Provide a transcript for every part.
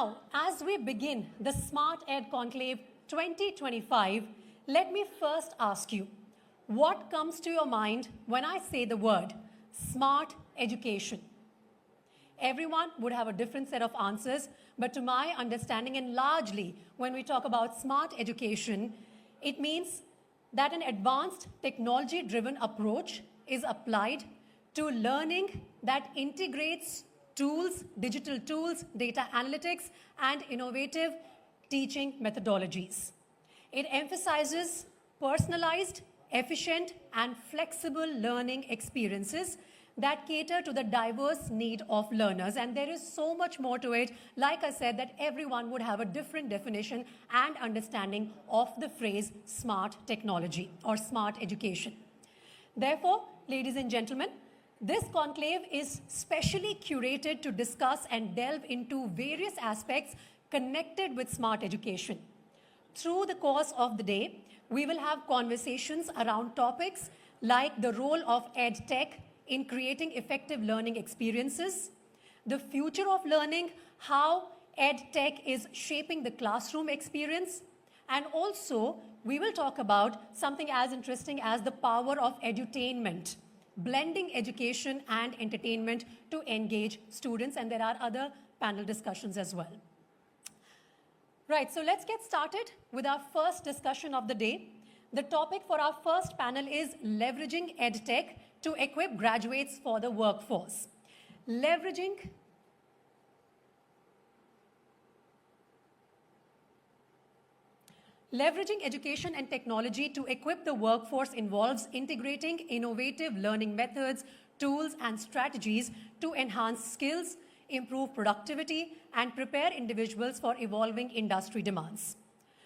Now, as we begin the Smart Ed Conclave 2025, let me first ask you, what comes to your mind when I say the word smart education? Everyone would have a different set of answers, but to my understanding, and largely when we talk about smart education, it means that an advanced technology-driven approach is applied to learning that integrates tools, digital tools, data analytics, and innovative teaching methodologies. It emphasizes personalized, efficient, and flexible learning experiences that cater to the diverse need of learners. And there is so much more to it. Like I said, that everyone would have a different definition and understanding of the phrase smart technology or smart education. Therefore, ladies and gentlemen, this conclave is specially curated to discuss and delve into various aspects connected with smart education. Through the course of the day, we will have conversations around topics like the role of EdTech in creating effective learning experiences, the future of learning, how EdTech is shaping the classroom experience, and also we will talk about something as interesting as the power of edutainment, blending education and entertainment to engage students, and there are other panel discussions as well. Right, so let's get started with our first discussion of the day. The topic for our first panel is leveraging EdTech to equip graduates for the workforce. Leveraging education and technology to equip the workforce involves integrating innovative learning methods, tools, and strategies to enhance skills, improve productivity, and prepare individuals for evolving industry demands.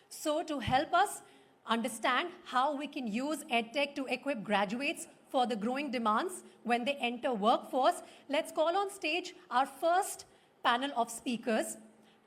So to help us understand how we can use EdTech to equip graduates for the growing demands when they enter workforce, let's call on stage our first panel of speakers.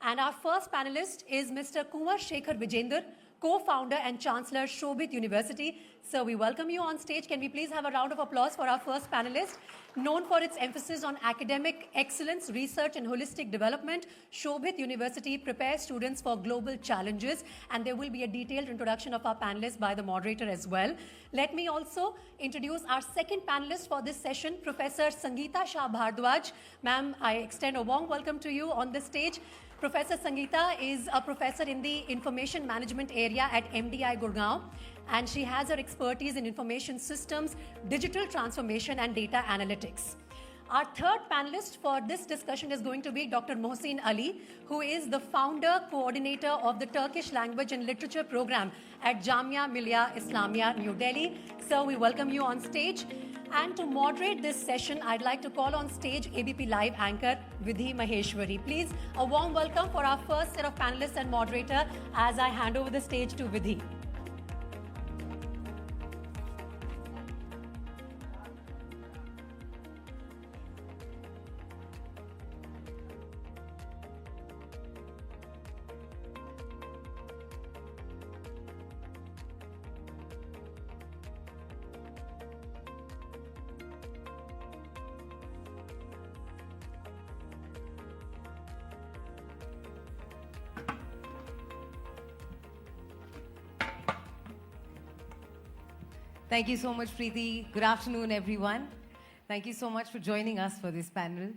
And our first panelist is Mr. Kunwar Shekhar Vijendra, co-founder and Chancellor, Shobhit University. Sir, we welcome you on stage. Can we please have a round of applause for our first panelist? Known for its emphasis on academic excellence, research, and holistic development, Shobhit University prepares students for global challenges, and there will be a detailed introduction of our panelists by the moderator as well. Let me also introduce our second panelist for this session, Professor Sangeeta Shah Bhardwaj. Ma'am, I extend a warm welcome to you on the stage. Professor Sangeeta is a professor in the information management area at MDI Gurgaon, and she has her expertise in information systems, digital transformation, and data analytics. Our third panelist for this discussion is going to be Dr. Mohsin Ali, who is the founder, coordinator of the Turkish Language and Literature program at Jamia Millia Islamia, New Delhi. Sir, we welcome you on stage. And to moderate this session, I'd like to call on stage ABP Live anchor Vidhi Maheshwari. Please, a warm welcome for our first set of panelists and moderator as I hand over the stage to Vidhi. Thank you so much, Preeti. Good afternoon, everyone. Thank you so much for joining us for this panel.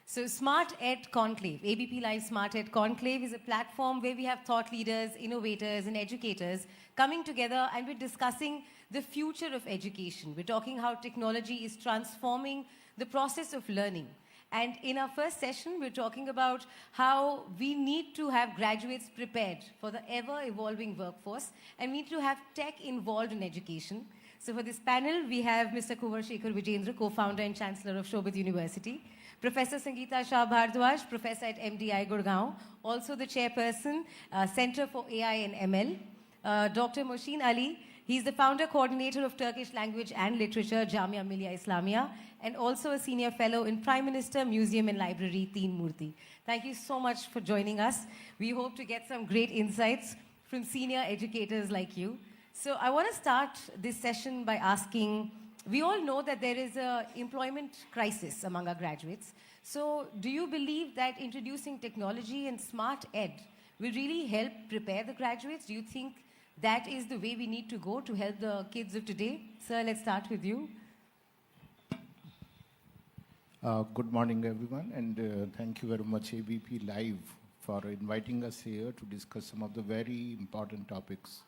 So Smart Ed Conclave, ABP Live Smart Ed Conclave is a platform where we have thought leaders, innovators, and educators coming together, and we're discussing the future of education. We're talking how technology is transforming the process of learning. And in our first session, we're talking about how we need to have graduates prepared for the ever-evolving workforce, and we need to have tech involved in education. So for this panel, we have Mr. Kunwar Shekhar Vijendra, co-founder and Chancellor of Shobhit University, Professor Sangeeta Shah Bhardwaj, Professor at MDI Gurgaon, also the Chairperson, Center for AI and ML, Dr. Mohsin Ali, he's the founder coordinator of Turkish Language and Literature, Jamia Millia Islamia, and also a senior fellow in Prime Minister Museum and Library, Teen Murthy. Thank you so much for joining us. We hope to get some great insights from senior educators like you. So I want to start this session by asking we all know that there is a employment crisis among our graduates. So do you believe that introducing technology and smart ed will really help prepare the graduates? Do you think that is the way we need to go to help the kids of today? Sir, let's start with you. Good morning, everyone, and thank you very much, ABP Live, for inviting us here to discuss some of the very important topics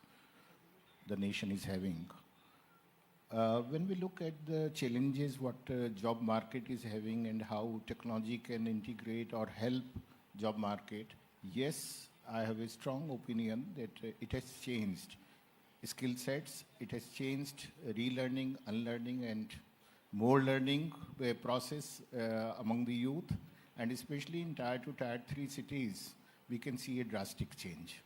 the nation is having. When we look at the challenges what job market is having and how technology can integrate or help job market, yes, I have a strong opinion that it has changed skill sets, it has changed relearning, unlearning, and more learning process among the youth, and especially in Tier 2, Tier 3 cities, we can see a drastic change.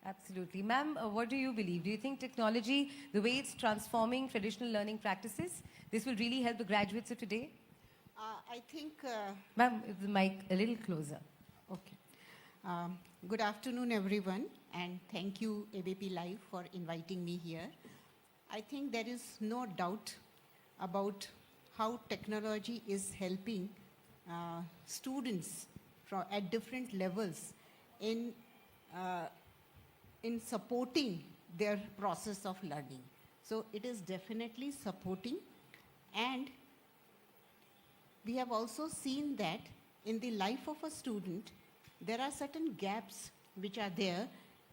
Absolutely. Ma'am, what do you believe? Do you think technology, the way it's transforming traditional learning practices, this will really help the graduates of today? I think... Ma'am, the mic a little closer. Okay. Good afternoon, everyone, and thank you, ABP Live, for inviting me here. I think there is no doubt about how technology is helping students at different levels in supporting their process of learning. So it is definitely supporting, and we have also seen that in the life of a student, there are certain gaps which are there,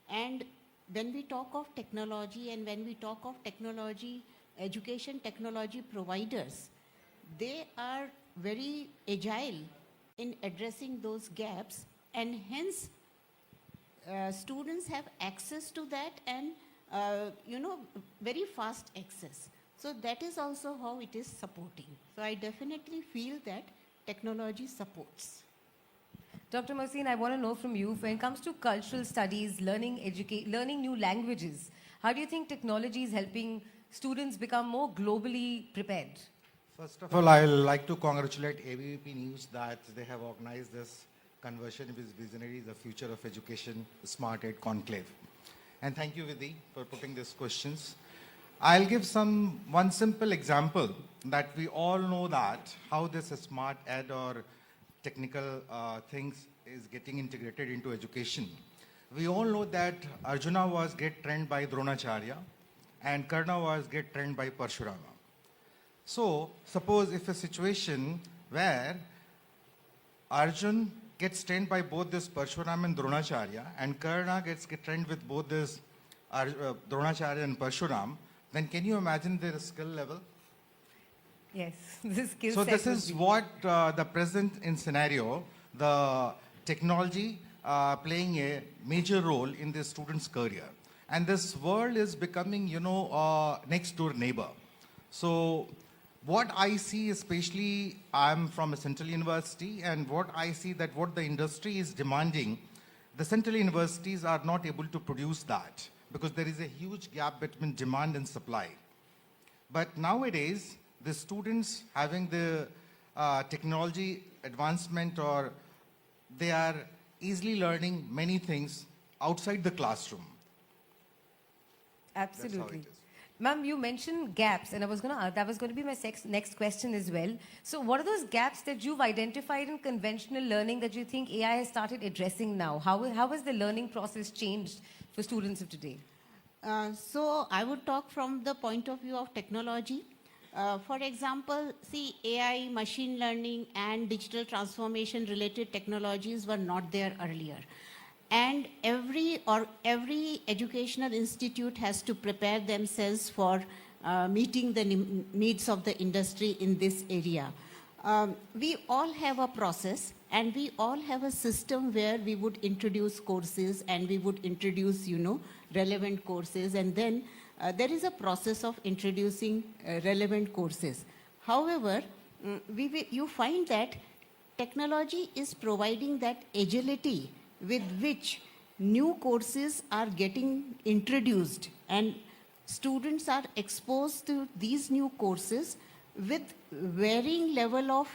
and when we talk of technology and when we talk of technology, education technology providers, they are very agile in addressing those gaps, and hence students have access to that and very fast access. So that is also how it is supporting. So I definitely feel that technology supports. Dr. Mohsin, I want to know from you, when it comes to cultural studies, learning new languages, how do you think technology is helping students become more globally prepared? First of all, I'd like to congratulate ABP News that they have organized this conversion with visionary, the future of education, Smart Ed Conclave. And thank you, Vidhi, for putting these questions. I'll give one simple example that we all know that how this Smart Ed or technical things is getting integrated into education. We all know that Arjuna was get trained by Dronacharya and Karna was get trained by Parshurama. So suppose if a situation where Arjun gets trained by both this Parshurama and Dronacharya, and Karna gets trained with both this Dronacharya and Parshuram, then can you imagine their skill level? Yes, this skill So set this would is be- what the present in scenario, the technology playing a major role in the student's career. And this world is becoming, next door neighbor. So what I see, especially I'm from a central university, and what I see that what the industry is demanding, the central universities are not able to produce that because there is a huge gap between demand and supply. But nowadays, the students having the technology advancement, or they are easily learning many things outside the classroom. Absolutely. That's how it is. Ma'am, you mentioned gaps, and that was going to be my next question as well. So what are those gaps that you've identified in conventional learning that you think AI has started addressing now? How has the learning process changed for students of today? So I would talk from the point of view of technology. For example, see, AI, machine learning, and digital transformation related technologies were not there earlier. And every educational institute has to prepare themselves for meeting the needs of the industry in this area. We all have a process, and we all have a system where we would introduce courses, and we would introduce, relevant courses, and then there is a process of introducing relevant courses. However, you find that technology is providing that agility with which new courses are getting introduced, and students are exposed to these new courses with varying level of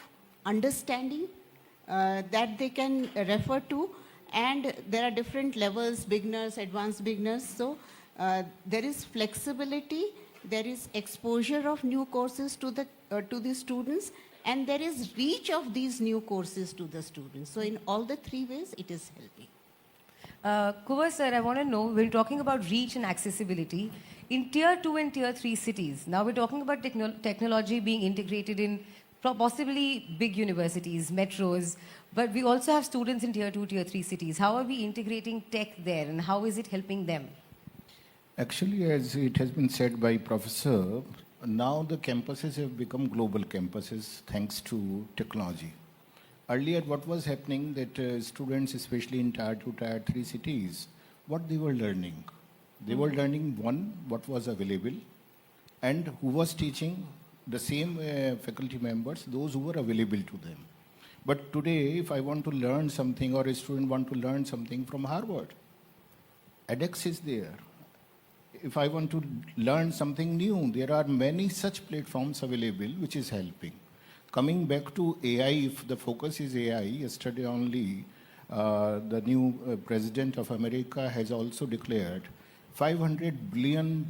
understanding that they can refer to, and there are different levels, beginners, advanced beginners. So there is flexibility there is exposure of new courses to the students, and there is reach of these new courses to the students. So in all the three ways, it is helping. Kunwar sir, I want to know, we're talking about reach and accessibility in tier 2 and tier 3 cities. Now we're talking about technology being integrated in possibly big universities, metros, but we also have students in tier 2, tier 3 cities. How are we integrating tech there, and how is it helping them? Actually, as it has been said by Professor, now the campuses have become global campuses thanks to technology. Earlier, what was happening that students, especially in tier 2, tier 3 cities, what they were learning? They were learning, one, what was available, and who was teaching, the same faculty members, those who were available to them. But today, if I want to learn something, or a student want to learn something from Harvard, edX is there. If I want to learn something new, there are many such platforms available which is helping. Coming back to AI, if the focus is AI, yesterday only the new president of America has also declared $500 billion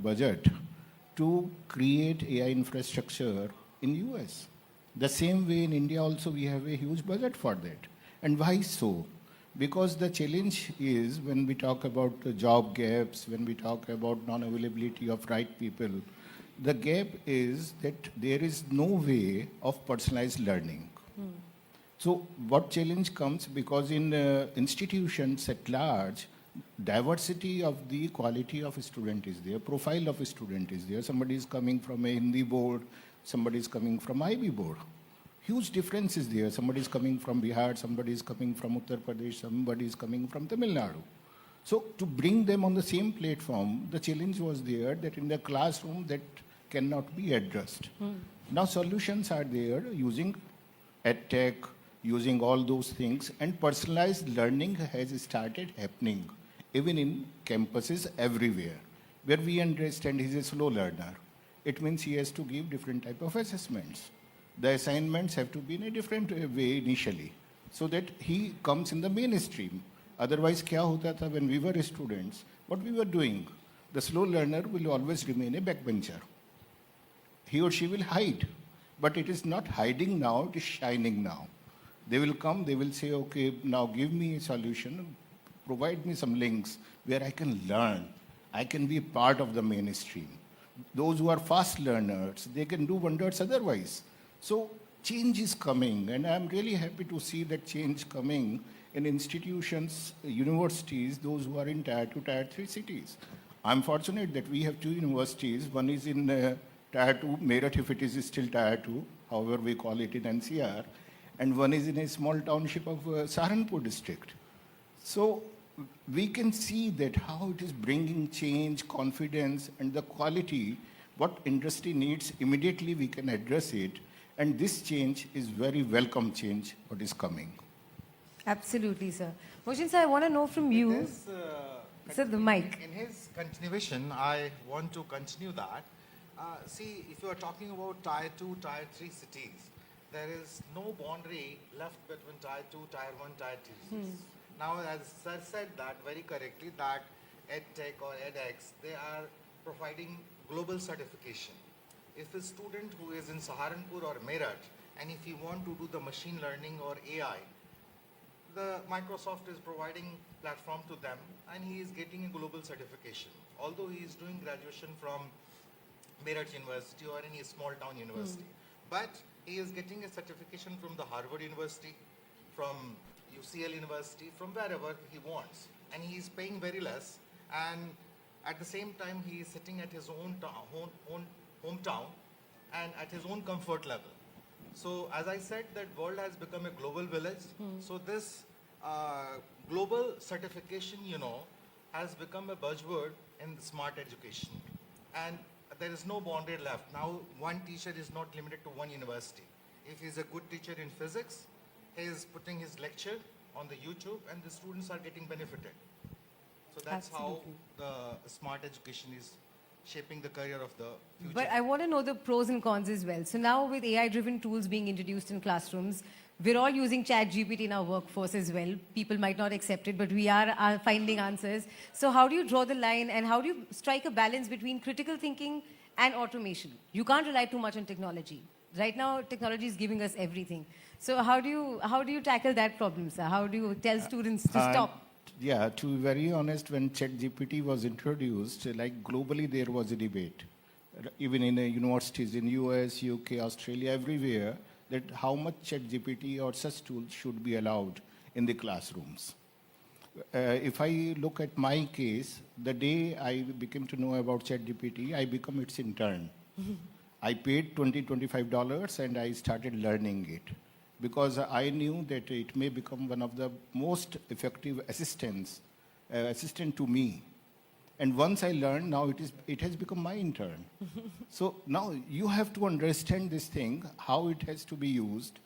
budget to create AI infrastructure in US. The same way in India also we have a huge budget for that. And why so? Because the challenge is when we talk about the job gaps, when we talk about non-availability of right people, the gap is that there is no way of personalized learning. So what challenge comes, because in institutions at large, diversity of the quality of a student is there, profile of a student is there. Somebody is coming from a Hindi board, somebody is coming from IB board. Huge difference is there. Somebody is coming from Bihar, somebody is coming from Uttar Pradesh, somebody is coming from Tamil Nadu. So to bring them on the same platform, the challenge was there that in the classroom that cannot be addressed. Now solutions are there using EdTech, using all those things, and personalized learning has started happening even in campuses everywhere, where we understand he's a slow learner. It means he has to give different type of assessments. The assignments have to be in a different way initially, so that he comes in the mainstream. Otherwise, kya hota tha when we were students, what we were doing? The slow learner will always remain a backbencher. He or she will hide, but it is not hiding now, it is shining now. They will come, they will say, okay, now give me a solution, provide me some links where I can learn. I can be part of the mainstream. Those who are fast learners, they can do wonders otherwise. So change is coming, and I'm really happy to see that change coming in institutions, universities, those who are in tier 2, tier 3 cities. I'm fortunate that we have two universities. One is in tier 2, Meerut if it is still tier 2, however we call it in NCR, and one is in a small township of Saharanpur district. So we can see that how it is bringing change, confidence, and the quality, what industry needs, immediately we can address it. And this change is very welcome change, what is coming. Absolutely, sir. Moshin sir, I want to know from you. Sir, the mic. In his continuation, I want to continue that. See, if you are talking about tier 2, tier 3 cities, there is no boundary left between tier 2, tier 1, tier 2 cities. Now, as sir said that very correctly, that EdTech or edX, they are providing global certification. If a student who is in Saharanpur or Meerut, and if he want to do the machine learning or AI, the Microsoft is providing platform to them, and he is getting a global certification. Although he is doing graduation from Meerut University or any small town university, but he is getting a certification from the Harvard University, from UCL University, from wherever he wants, and he is paying very less, and at the same time he is sitting at his own hometown and at his own comfort level. So as I said, that world has become a global village. So this global certification, has become a buzzword in smart education, and there is no boundary left. Now one teacher is not limited to one university. If he's a good teacher in physics, he is putting his lecture on the YouTube, and the students are getting benefited. So that's Absolutely. how the smart education is shaping the career of the future. But I want to know the pros and cons as well. So now with AI-driven tools being introduced in classrooms, we're all using ChatGPT in our workforce as well. People might not accept it, but we are finding answers. So how do you draw the line and how do you strike a balance between critical thinking and automation? You can't rely too much on technology. Right now, technology is giving us everything. So how do you tackle that problem, sir? How do you tell students to stop? Yeah, to be very honest, when ChatGPT was introduced, like globally there was a debate, even in universities in US, UK, Australia, everywhere, that how much ChatGPT or such tools should be allowed in the classrooms. If I look at my case, the day I became to know about ChatGPT, I became its intern. I paid $25 and I started learning it because I knew that it may become one of the most effective assistant to me. And once I learned, now it has become my intern. So now you have to understand this thing, how it has to be used.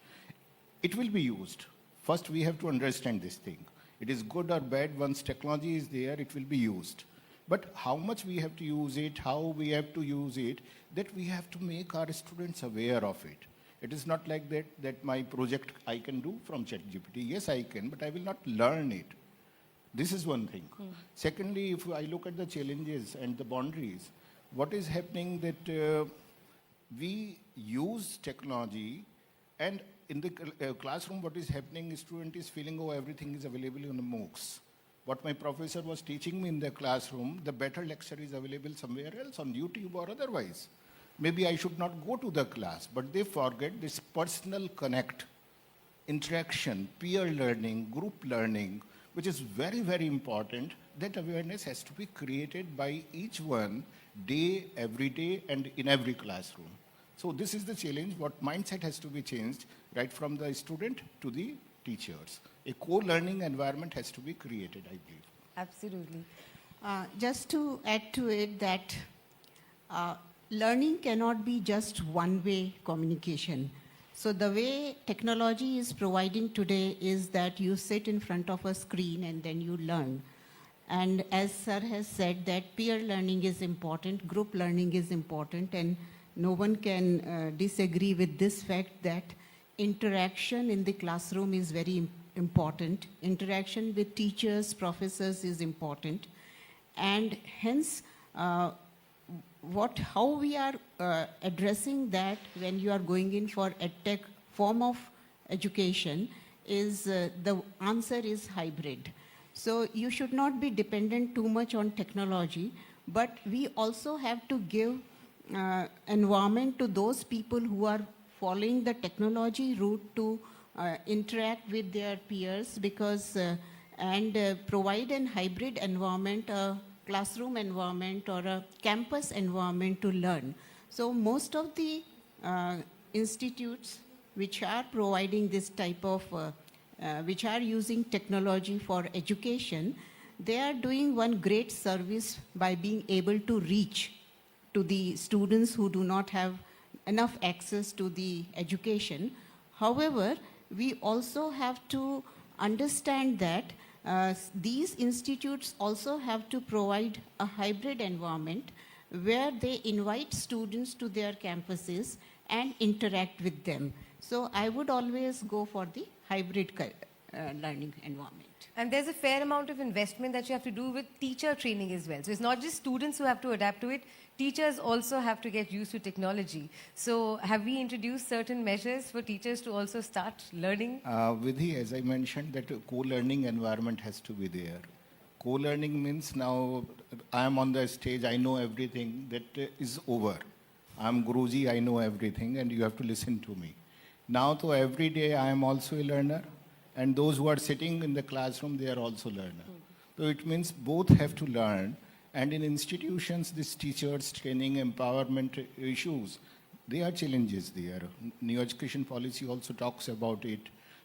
It will be used. First, we have to understand this thing. It is good or bad. Once technology is there, it will be used. But how much we have to use it, how we have to use it, that we have to make our students aware of it. It is not like that my project I can do from ChatGPT. Yes, I can, but I will not learn it. This is one thing. Secondly, if I look at the challenges and the boundaries, what is happening that we use technology and in the classroom what is happening, student is feeling, oh, everything is available on the MOOCs. What my professor was teaching me in the classroom, the better lecture is available somewhere else on YouTube or otherwise. Maybe I should not go to the class, but they forget this personal connect, interaction, peer learning, group learning, which is very, very important. That awareness has to be created by each one day, every day, and in every classroom. So this is the challenge. What mindset has to be changed right from the student to the teachers. A co-learning environment has to be created, I believe. Absolutely. Just to add to it that learning cannot be just one-way communication. So the way technology is providing today is that you sit in front of a screen and then you learn. And as sir has said that peer learning is important, group learning is important, and no one can disagree with this fact that interaction in the classroom is very important. Interaction with teachers, professors is important. And hence, how we are addressing that when you are going in for EdTech form of education is the answer is hybrid. So you should not be dependent too much on technology, but we also have to give environment to those people who are following the technology route to interact with their peers because and provide an hybrid environment, classroom environment or a campus environment to learn. So most of the institutes which are providing this type of, which are using technology for education, they are doing one great service by being able to reach to the students who do not have enough access to the education. However, we also have to understand that these institutes also have to provide a hybrid environment where they invite students to their campuses and interact with them. So I would always go for the hybrid learning environment. And there's a fair amount of investment that you have to do with teacher training as well. So it's not just students who have to adapt to it, teachers also have to get used to technology. So have we introduced certain measures for teachers to also start learning? Vidhi, as I mentioned, that co-learning environment has to be there. Co-learning means now I am on the stage, I know everything, that is over. I'm Guruji, I know everything, and you have to listen to me. Now, so every day I am also a learner, and those who are sitting in the classroom, they are also learner. So it means both have to learn. And in institutions, these teachers, training, empowerment issues, there are challenges there. New education policy also talks about it,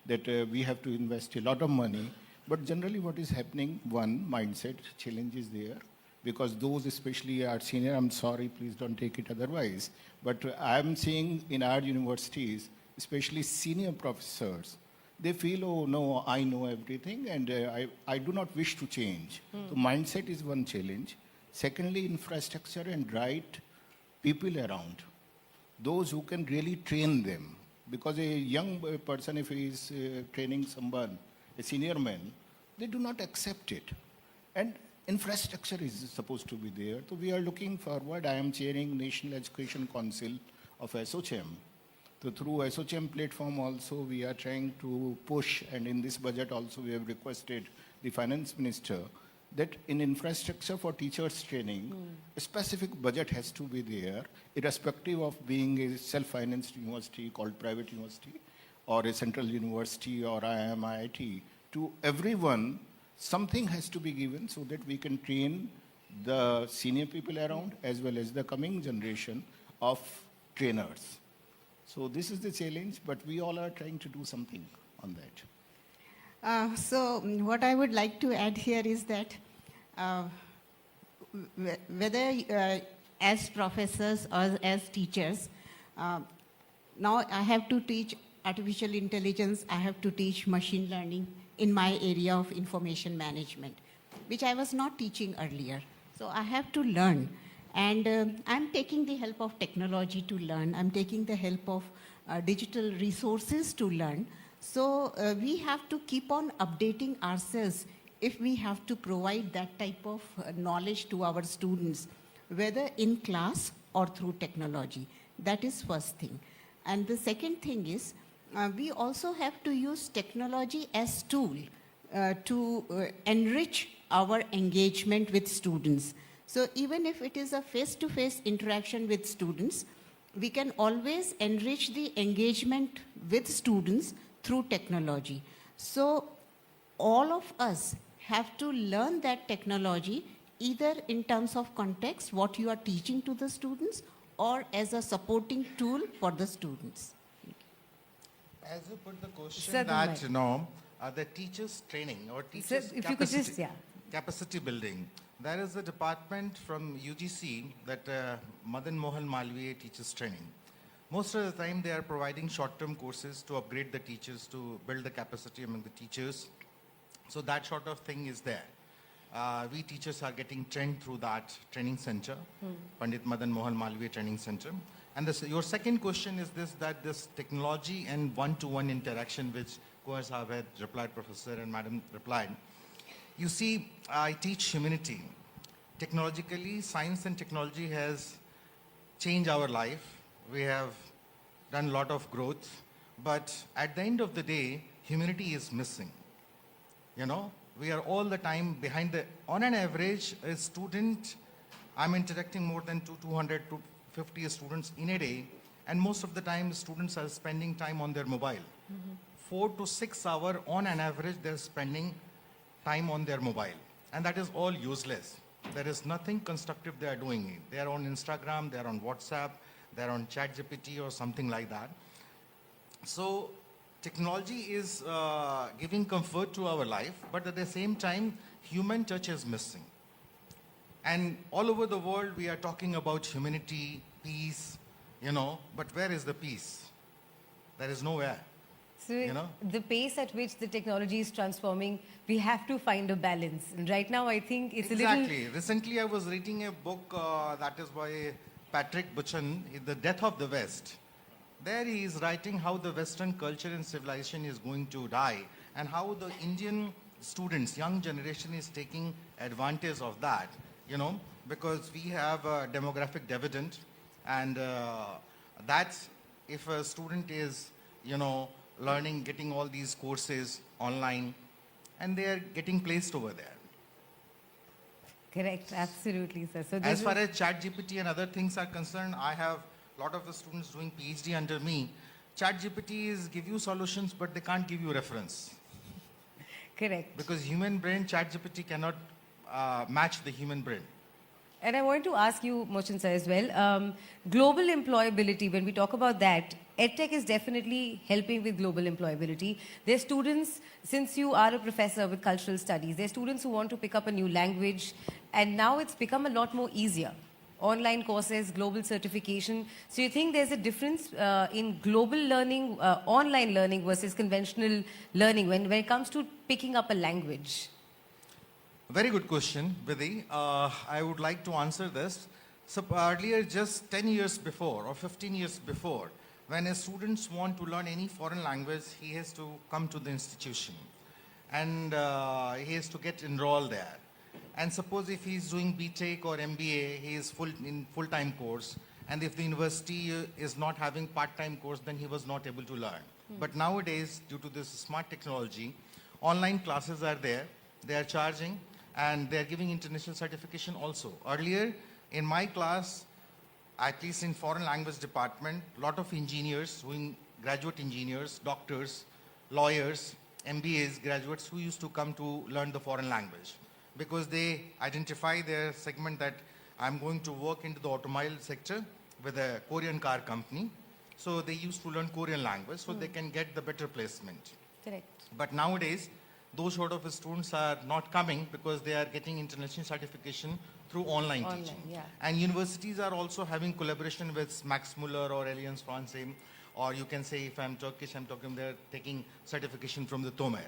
that we have to invest a lot of money. But generally what is happening, one, mindset challenge is there. Because those especially are senior, I'm sorry, please don't take it otherwise. But I'm seeing in our universities, especially senior professors, they feel, oh no, I know everything and I do not wish to change. So mindset is one challenge. Secondly, infrastructure and right people around, those who can really train them. Because a young person, if he is training someone, a senior man, they do not accept it. And infrastructure is supposed to be there. So we are looking forward. I am chairing National Education Council of SOCHM. So through SOCHM platform also we are trying to push, and in this budget also we have requested the finance minister that in infrastructure for teachers training, a specific budget has to be there, irrespective of being a self-financed university called private university or a central university or IIM, IIT. To everyone, something has to be given so that we can train the senior people around as well as the coming generation of trainers. So this is the challenge, but we all are trying to do something on that. So what I would like to add here is that whether as professors or as teachers, now I have to teach artificial intelligence, I have to teach machine learning in my area of information management, which I was not teaching earlier. So I have to learn. And I'm taking the help of technology to learn. I'm taking the help of digital resources to learn. So we have to keep on updating ourselves if we have to provide that type of knowledge to our students, whether in class or through technology. That is first thing. And the second thing is, we also have to use technology as tool to enrich our engagement with students. So even if it is a face-to-face interaction with students, we can always enrich the engagement with students through technology. So all of us have to learn that technology either in terms of context, what you are teaching to the students, or as a supporting tool for the students. As you put the question Sir, that, the teachers training or teachers Sir, if you could just, capacity building, there is a department from UGC that Madan Mohan Malviya teaches training. Most of the time they are providing short-term courses to upgrade the teachers, to build the capacity among the teachers. So that sort of thing is there. We teachers are getting trained through that training center, Pandit Madan Mohan Malviya Training Center. And your second question is this, that this technology and one-to-one interaction, which Kunwar Sahab had replied, Professor and Madam replied. You see, I teach humanity. Technologically, science and technology has changed our life. We have done a lot of growth, but at the end of the day, humanity is missing. We are all the time behind on an average, a student, I'm interacting more than 200 to 50 students in a day, and most of the time students are spending time on their mobile. 4 to 6 hours on an average they're spending time on their mobile, and that is all useless. There is nothing constructive they are doing. They are on Instagram, they are on WhatsApp, they are on ChatGPT or something like that. So technology is giving comfort to our life, but at the same time human touch is missing. And all over the world, we are talking about humanity, peace, but where is the peace? There is nowhere. So the pace at which the technology is transforming, we have to find a balance. And right now, I think it's Exactly. Recently, I was reading a book that is by Patrick Buchan, The Death of the West. There he is writing how the Western culture and civilization is going to die, and how the Indian students, young generation, is taking advantage of that. Because we have a demographic dividend, and that's if a student is, learning, getting all these courses online, and they are getting placed over there. Correct, absolutely, sir. So as far as ChatGPT and other things are concerned, I have a lot of the students doing PhD under me. ChatGPT is give you solutions, but they can't give you reference. Correct. Because human brain, ChatGPT cannot match the human brain. And I want to ask you, Mochan sir, as well, global employability, when we talk about that, EdTech is definitely helping with global employability. There are students, since you are a professor with cultural studies, there are students who want to pick up a new language, and now it's become a lot more easier. Online courses, global certification. So you think there's a difference in global learning, online learning versus conventional learning when it comes to picking up a language? Very good question, Vidhi. I would like to answer this. So earlier, just 10 years before or 15 years before, when a student wants to learn any foreign language, he has to come to the institution and he has to get enrolled there. And suppose if he's doing BTech or MBA, he is in full-time course. And if the university is not having part-time course, then he was not able to learn. But nowadays, due to this smart technology, online classes are there. They are charging and they are giving international certification also. Earlier, in my class, at least in foreign language department, lot of engineers, graduate engineers, doctors, lawyers, MBAs, graduates who used to come to learn the foreign language because they identify their segment that I'm going to work into the automobile sector with a Korean car company. So they used to learn Korean language so they can get the better placement. Correct. But nowadays, those sort of students are not coming because they are getting international certification through online teaching. Yeah. And universities are also having collaboration with Max Muller or Alliance Francaise, or you can say if I'm Turkish, I'm talking they're taking certification from the Tomer.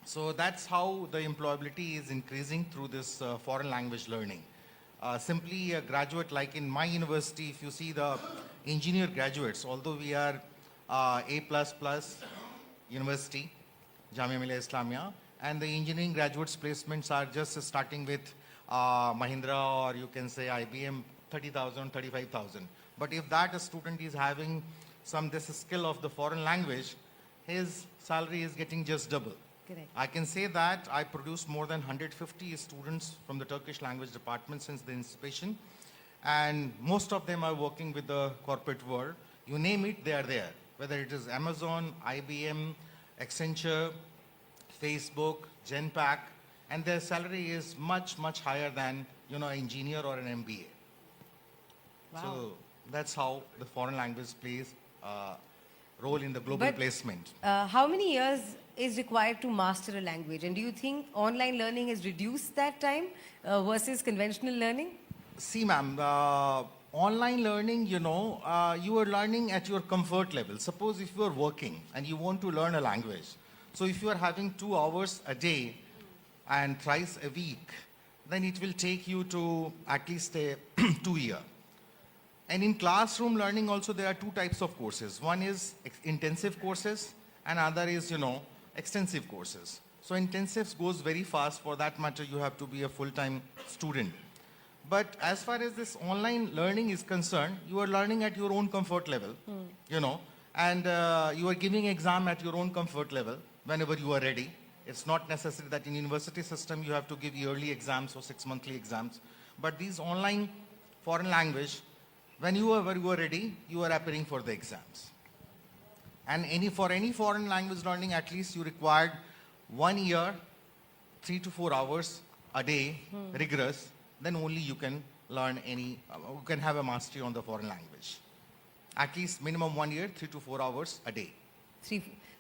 So that's how the employability is increasing through this foreign language learning. Simply a graduate like in my university, if you see the engineer graduates, although we are A++ university, Jamia Millia Islamia, and the engineering graduates placements are just starting with Mahindra or you can say IBM 30,000, 35,000. But if that student is having this skill of the foreign language, his salary is getting just double. Correct. I can say that I produced more than 150 students from the Turkish language department since the inception, and most of them are working with the corporate world. You name it, they are there. Whether it is Amazon, IBM, Accenture, Facebook, Genpact, and their salary is much, much higher than an engineer or an MBA. Wow. So that's how the foreign language plays a role in the global placement. How many years is required to master a language? And do you think online learning has reduced that time versus conventional learning? See, ma'am, online learning, you are learning at your comfort level. Suppose if you are working and you want to learn a language, so if you are having 2 hours a day and thrice a week, then it will take you to at least 2 years. And in classroom learning also there are 2 types of courses. One is intensive courses and other is, extensive courses. So intensives goes very fast. For that matter, you have to be a full-time student. But as far as this online learning is concerned, you are learning at your own comfort level, and you are giving exam at your own comfort level whenever you are ready. It's not necessary that in university system you have to give yearly exams or 6-monthly exams. But these online foreign language, whenever you are ready, you are appearing for the exams. And for any foreign language learning, at least you required 1 year, 3 to 4 hours a day, rigorous. Then only you can learn you can have a mastery on the foreign language. At least minimum 1 year, 3 to 4 hours a day.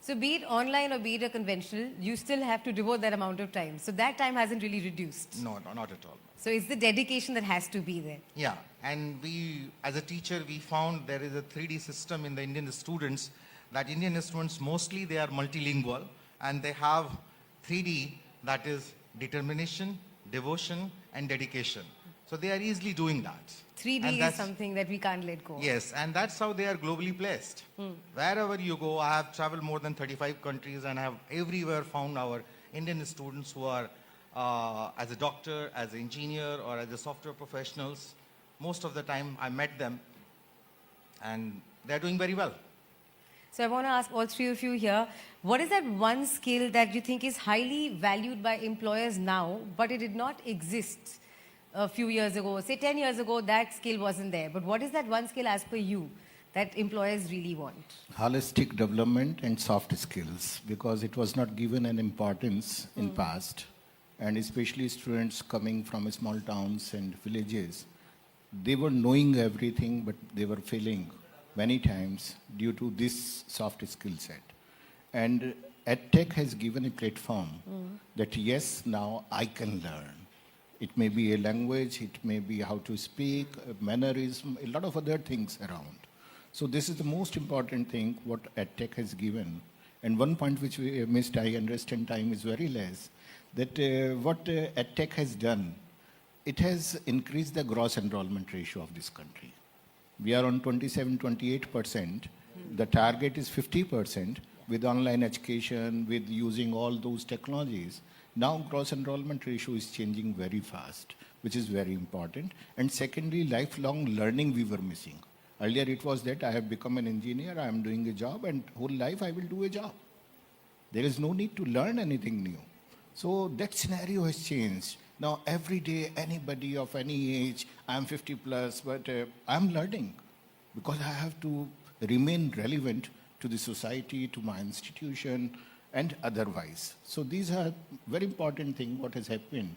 So be it online or be it a conventional, you still have to devote that amount of time. So that time hasn't really reduced. No, not at all. So it's the dedication that has to be there. Yeah, and we, as a teacher, we found there is a 3D system in the Indian students, that Indian students mostly they are multilingual and they have 3D, that is determination, devotion and dedication. So they are easily doing that. 3D is something that we can't let go of. Yes, and that's how they are globally placed. Wherever you go, I have traveled more than 35 countries and have everywhere found our Indian students who are as a doctor, as an engineer or as a software professionals. Most of the time I met them and they're doing very well. So I want to ask all 3 of you here, what is that one skill that you think is highly valued by employers now, but it did not exist a few years ago? Say 10 years ago, that skill wasn't there. But what is that one skill as per you that employers really want? Holistic development and soft skills, because it was not given an importance in past. And especially students coming from small towns and villages, they were knowing everything, but they were failing many times due to this soft skill set. And EdTech has given a platform that yes, now I can learn. It may be a language, it may be how to speak, mannerism, a lot of other things around. So this is the most important thing what EdTech has given. And one point which we missed, I understand time is very less, that what EdTech has done, it has increased the gross enrollment ratio of this country. We are on 27, 28%. The target is 50% with online education, with using all those technologies. Now gross enrollment ratio is changing very fast, which is very important. And secondly, lifelong learning we were missing. Earlier it was that I have become an engineer, I am doing a job, and whole life I will do a job. There is no need to learn anything new. So that scenario has changed. Now every day, anybody of any age, I'm 50 plus, but I'm learning because I have to remain relevant to the society, to my institution, and otherwise. So these are very important things what has happened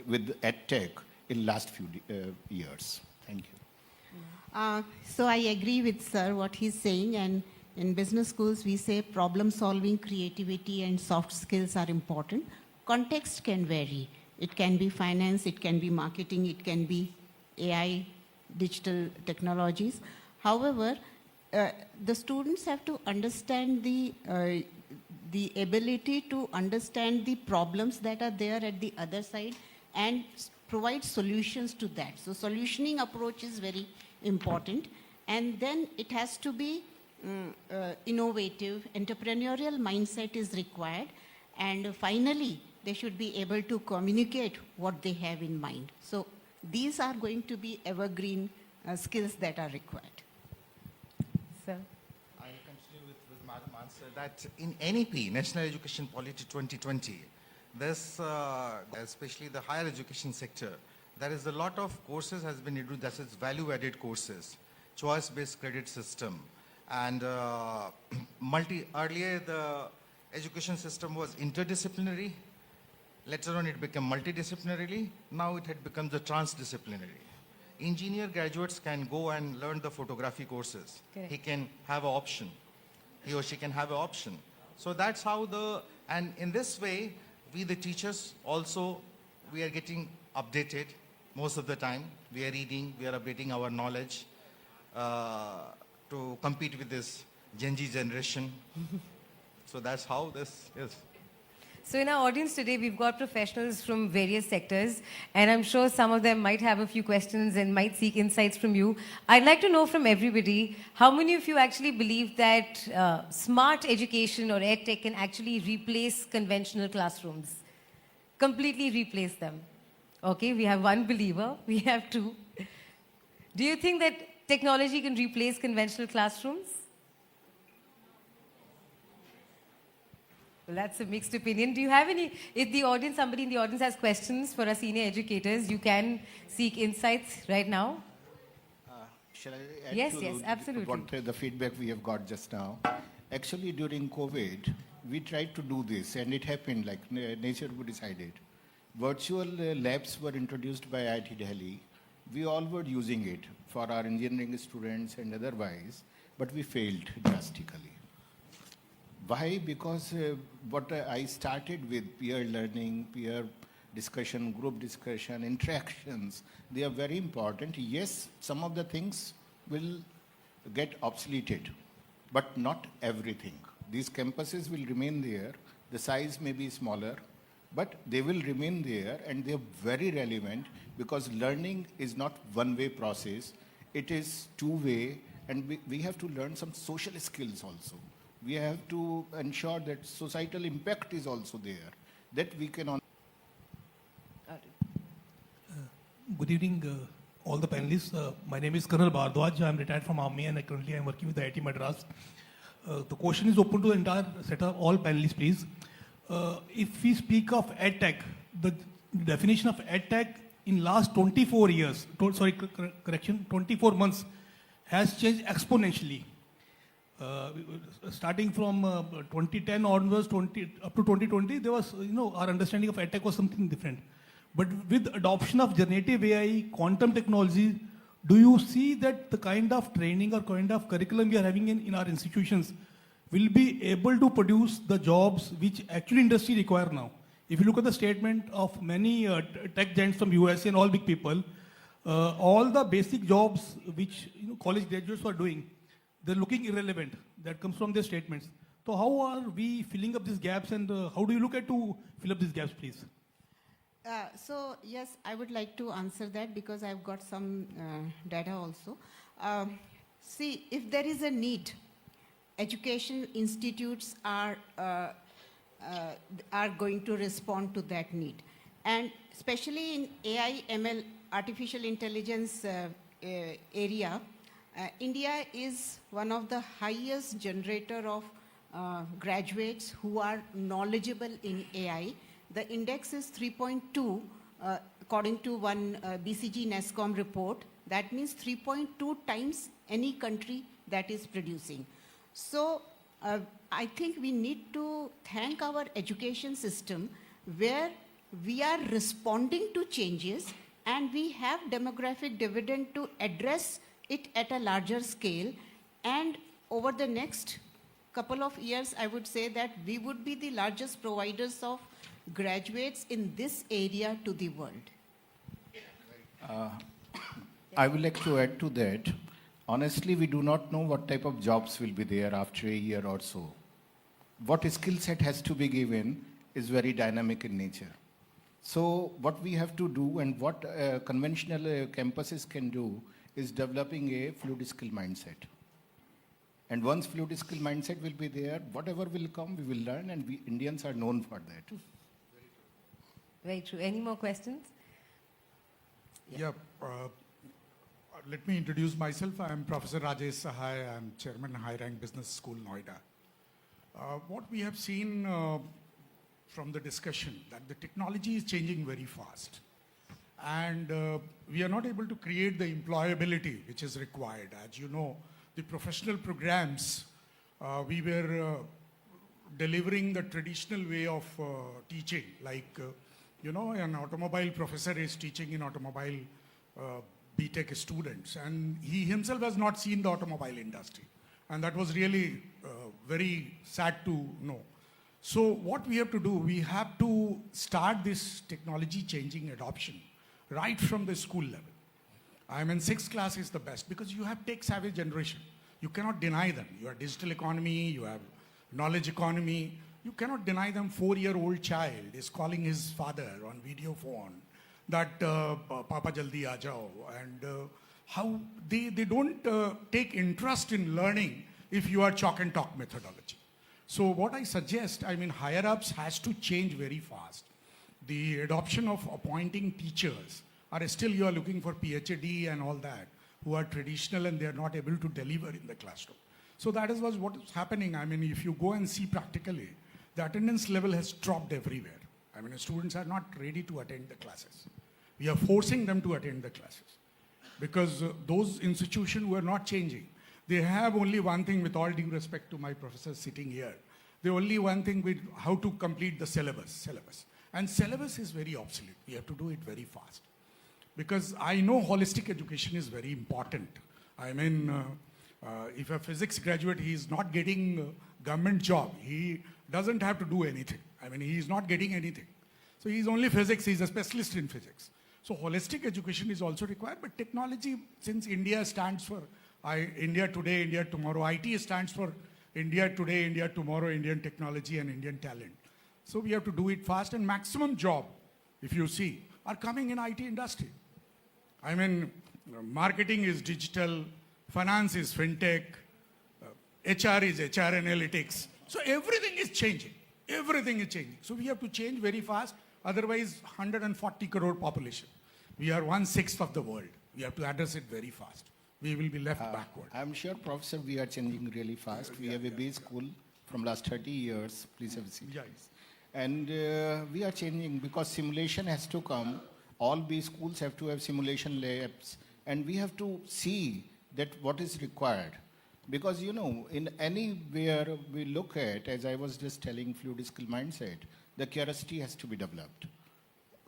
with EdTech in last few years. Thank you. So I agree with sir what he's saying, and in business schools we say problem solving, creativity and soft skills are important. Context can vary. It can be finance, it can be marketing, it can be AI, digital technologies. However, the students have to understand the ability to understand the problems that are there at the other side and provide solutions to that. So solutioning approach is very important. And then it has to be innovative, entrepreneurial mindset is required. And finally, they should be able to communicate what they have in mind. So these are going to be evergreen skills that are required. Sir? I'll continue with Madam answer that in NEP, National Education Policy 2020, there's, especially the higher education sector, there is a lot of courses has been introduced, that is value-added courses, choice-based credit system, and earlier the education system was interdisciplinary. Later on, it became multidisciplinary. Now it had become the transdisciplinary. Engineer graduates can go and learn the photography courses. Correct. He can have an option. He or she can have an option. So that's how and in this way, we the teachers also, we are getting updated most of the time. We are reading, we are updating our knowledge to compete with this Gen Z generation. So that's how this is. So in our audience today, we've got professionals from various sectors, and I'm sure some of them might have a few questions and might seek insights from you. I'd like to know from everybody, how many of you actually believe that smart education or EdTech can actually replace conventional classrooms? Completely replace them. Okay, we have one believer, we have two. Do you think that technology can replace conventional classrooms? Well, that's a mixed opinion. Do you have any, if the audience, somebody in the audience has questions for our senior educators, you can seek insights right now. Shall I add Yes, to yes, absolutely. what the feedback we have got just now? Actually, during COVID, we tried to do this, and it happened like nature decided. Virtual labs were introduced by IIT Delhi. We all were using it for our engineering students and otherwise, but we failed drastically. Why? Because what I started with peer learning, peer discussion, group discussion, interactions, they are very important. Yes, some of the things will get obsoleted, but not everything. These campuses will remain there. The size may be smaller, but they will remain there, and they are very relevant because learning is not one-way process. It is two-way, and we have to learn some social skills also. We have to ensure that societal impact is also there, that we can... Good evening, all the panelists. My name is Colonel Bhardwaj. I'm retired from Army and currently I'm working with the IIT Madras. The question is open to the entire set of all panelists, please. If we speak of EdTech, the definition of EdTech in last 24 years, 24 months, has changed exponentially. Starting from 2010 onwards, up to 2020, there was, our understanding of EdTech was something different. But with adoption of generative AI, quantum technology, do you see that the kind of training or kind of curriculum we are having in our institutions will be able to produce the jobs which actually industry require now? If you look at the statement of many tech giants from US and all big people, all the basic jobs which college graduates are doing, they're looking irrelevant. That comes from their statements. So how are we filling up these gaps, and how do you look at to fill up these gaps, please? So yes, I would like to answer that because I've got some data also. See, if there is a need, education institutes are going to respond to that need. And especially in AI, ML, artificial intelligence area, India is one of the highest generator of graduates who are knowledgeable in AI. The index is 3.2 according to one BCG NESCOM report. That means 3.2 times any country that is producing. So I think we need to thank our education system where we are responding to changes and we have demographic dividend to address it at a larger scale. And over the next couple of years, I would say that we would be the largest providers of graduates in this area to the world. I would like to add to that. Honestly, we do not know what type of jobs will be there after a year or so. What skill set has to be given is very dynamic in nature. So what we have to do and what conventional campuses can do is developing a fluid skill mindset. And once fluid skill mindset will be there, whatever will come, we will learn, and we Indians are known for that. Very true. Any more questions? Yeah. Let me introduce myself. I am Professor Rajesh Sahai. I am Chairman High Rank Business School, Noida. What we have seen from the discussion that the technology is changing very fast. And we are not able to create the employability which is required. As you know, the professional programs, we were delivering the traditional way of teaching, like, an automobile professor is teaching in automobile BTech students, and he himself has not seen the automobile industry. And that was really very sad to know. So what we have to do, we have to start this technology changing adoption right from the school level. I mean, 6th class is the best because you have tech-savvy generation. You cannot deny them. You have digital economy, you have knowledge economy. You cannot deny them. 4-year-old child is calling his father on video phone that Papa Jaldi aa jao. And how they don't take interest in learning if you are chalk and talk methodology. So what I suggest, higher ups has to change very fast. The adoption of appointing teachers are still you are looking for PhD and all that who are traditional and they are not able to deliver in the classroom. So that is what is happening. If you go and see practically, the attendance level has dropped everywhere. Students are not ready to attend the classes. We are forcing them to attend the classes because those institutions were not changing. They have only one thing, with all due respect to my professors sitting here, they only one thing with how to complete the syllabus. And syllabus is very obsolete. We have to do it very fast. Because I know holistic education is very important. If a physics graduate, he is not getting a government job, he doesn't have to do anything. He is not getting anything. So he is only physics, he is a specialist in physics. So holistic education is also required, but technology, since India stands for India today, India tomorrow, IT stands for India today, India tomorrow, Indian technology and Indian talent. So we have to do it fast, and maximum job, if you see, are coming in IT industry. Marketing is digital, finance is fintech, HR is HR analytics. So everything is changing. Everything is changing. So we have to change very fast. Otherwise, 140 crore population. We are 1/6 of the world. We have to address it very fast. We will be left backward. I'm sure, Professor, we are changing really fast. We have a base school from last 30 years. Please have a seat. Yes. And we are changing because simulation has to come. All B schools have to have simulation labs. And we have to see that what is required. Because, in anywhere we look at, as I was just telling, fluid skill mindset, the curiosity has to be developed.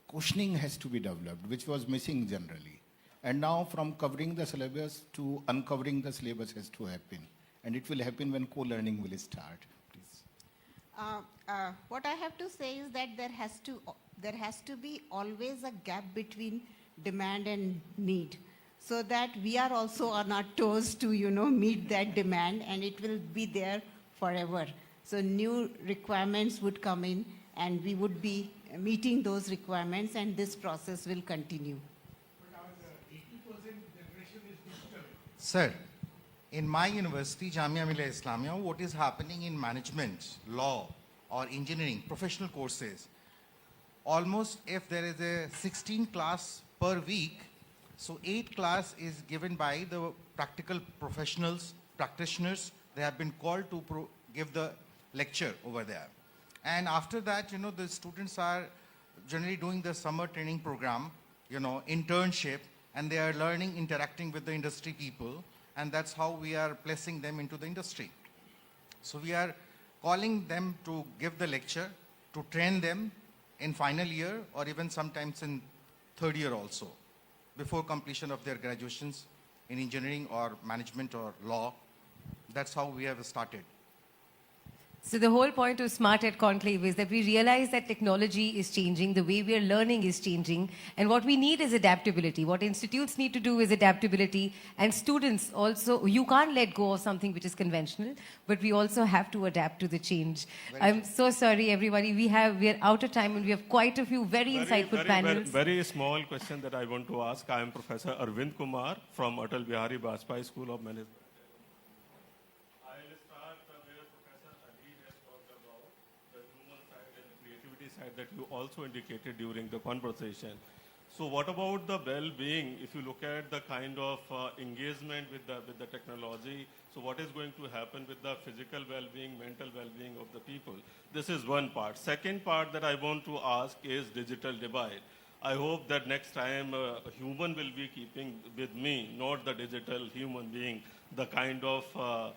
Questioning has to be developed, which was missing generally. And now from covering the syllabus to uncovering the syllabus has to happen. And it will happen when co-learning will start. Please. What I have to say is that there has to be always a gap between demand and need, so that we are also on our toes to, meet that demand, and it will be there forever. So new requirements would come in, and we would be meeting those requirements, and this process will continue. Sir, in my university, Jamia Millia Islamia, what is happening in management, law, or engineering, professional courses, almost if there is a 16 class per week, so 8 class is given by the practical professionals, practitioners. They have been called to give the lecture over there. And after that, the students are generally doing the summer training program, internship, and they are learning, interacting with the industry people, and that's how we are placing them into the industry. So we are calling them to give the lecture, to train them in final year, or even sometimes in third year also, before completion of their graduations in engineering or management or law. That's how we have started. So the whole point of Smart Ed Conclave is that we realize that technology is changing, the way we are learning is changing, and what we need is adaptability. What institutes need to do is adaptability, and students also, you can't let go of something which is conventional, but we also have to adapt to the change. I'm so sorry, everybody. We are out of time, and we have quite a few very insightful panels. Very small question that I want to ask. I am Professor Arvind Kumar from Atal Bihari Vajpayee School of Management. That you also indicated during the conversation. So what about the well-being? If you look at the kind of engagement with the technology, so what is going to happen with the physical well-being, mental well-being of the people? This is one part. Second part that I want to ask is digital divide. I hope that next time a human will be keeping with me, not the digital human being, the kind of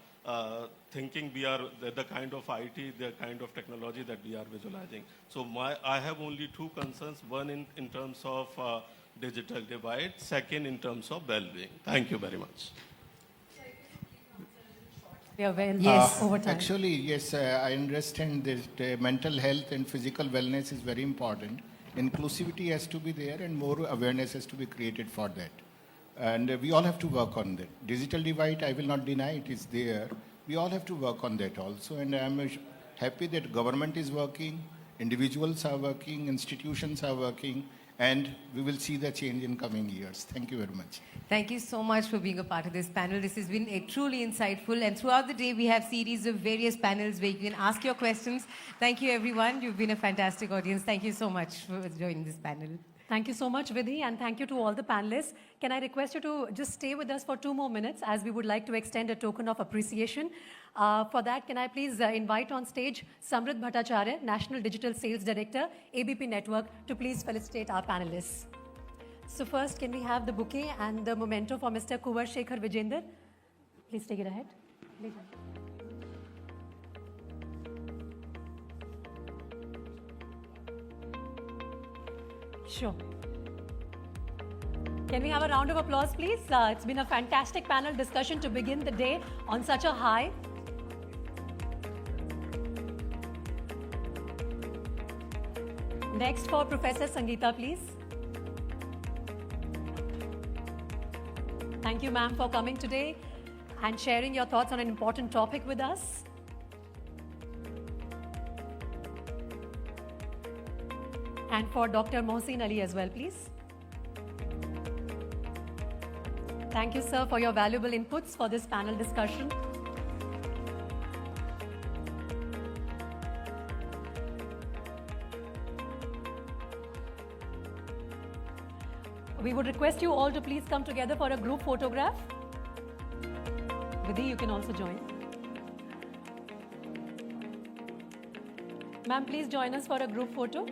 thinking we are, the kind of IT, the kind of technology that we are visualizing. So I have only two concerns. One in terms of digital divide, second in terms of well-being. Thank you very much. Yeah, well, Yes. over time. Actually, yes, I understand that mental health and physical wellness is very important. Inclusivity has to be there, and more awareness has to be created for that. And we all have to work on that. Digital divide, I will not deny it is there. We all have to work on that also. And I'm happy that government is working, individuals are working, institutions are working, and we will see the change in coming years. Thank you very much. Thank you so much for being a part of this panel. This has been truly insightful. And throughout the day, we have series of various panels where you can ask your questions. Thank you, everyone. You've been a fantastic audience. Thank you so much for joining this panel. Thank you so much, Vidhi, and thank you to all the panelists. Can I request you to just stay with us for 2 more minutes, as we would like to extend a token of appreciation. For that, can I please invite on stage Samrit Bhattacharya, National Digital Sales Director, ABP Network, to please felicitate our panelists. So first, can we have the bouquet and the memento for Mr. Kunwar Shekhar Vijendra? Please take it ahead. Please. Sure. Can we have a round of applause, please? It's been a fantastic panel discussion to begin the day on such a high. Next for Professor Sangeeta, please. Thank you, ma'am, for coming today and sharing your thoughts on an important topic with us. And for Dr. Mohsin Ali as well, please. Thank you, sir, for your valuable inputs for this panel discussion. We would request you all to please come together for a group photograph. Vidhi, you can also join. Ma'am, please join us for a group photo.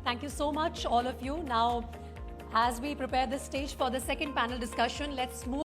Thank you so much, all of you. Now, as we prepare the stage for the second panel discussion, let's move